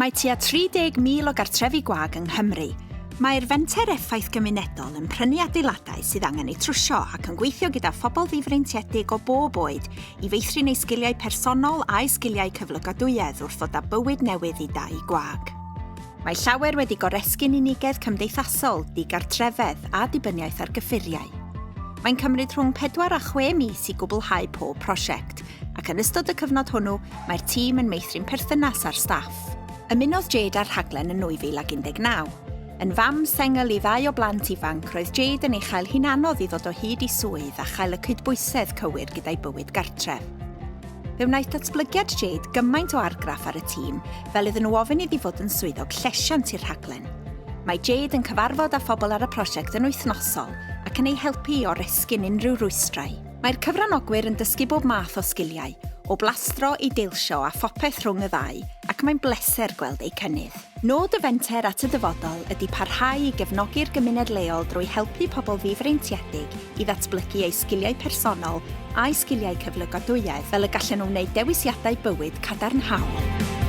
Mae tua 30,000 o gartrefi gwag yng Nghymru. Mae'r fenter effaith gymunedol yn prynu adeiladau sydd angen eu trwsio ac yn gweithio gyda phobl ddifreintiedig o bob oed i feithrin eu sgiliau personol a'i sgiliau cyflogadwyedd wrth ddod â bywyd newydd i dau gwag. Mae llawer wedi goresgyn unigedd cymdeithasol, digartrefedd a dibyniaeth ar gyffuriau. Mae'n cymryd rhwng 4 a 6 mis i gwblhau pob prosiect, ac yn ystod y cyfnod hwnnw, mae'r tîm yn meithrin perthynas ar staff. Ymunodd Jade ar rhaglen yn 2019. Yn fam sengl i 2 o blant ifanc, roedd Jade yn ei chael hi'n anodd i ddod o hyd i swydd a chael y cydbwysedd cywir gyda'i bywyd gartref. Fe wnaeth datblygiad Jade gymaint o argraff ar y tîm, fel iddyn nhw ofyn iddi fod yn swyddog llesiant i'r rhaglen. Mae Jade yn cyfarfod â phobl ar y prosiect yn wythnosol ac yn ei helpu i oresgyn unrhyw rwystrau. Mae'r cyfranogwyr yn dysgu bob math o sgiliau, o blastro i deilsio a phopeth rhwng y ddau, ac mae'n bleser gweld eu cynnydd. Nod y fenter at y dyfodol ydy parhau i gefnogi'r gymuned leol drwy helpu pobl ddifreintiedig i ddatblygu eu sgiliau personol a'i sgiliau cyflogadwyedd fel y gallen nhw wneud dewisiadau bywyd cadarnhaol.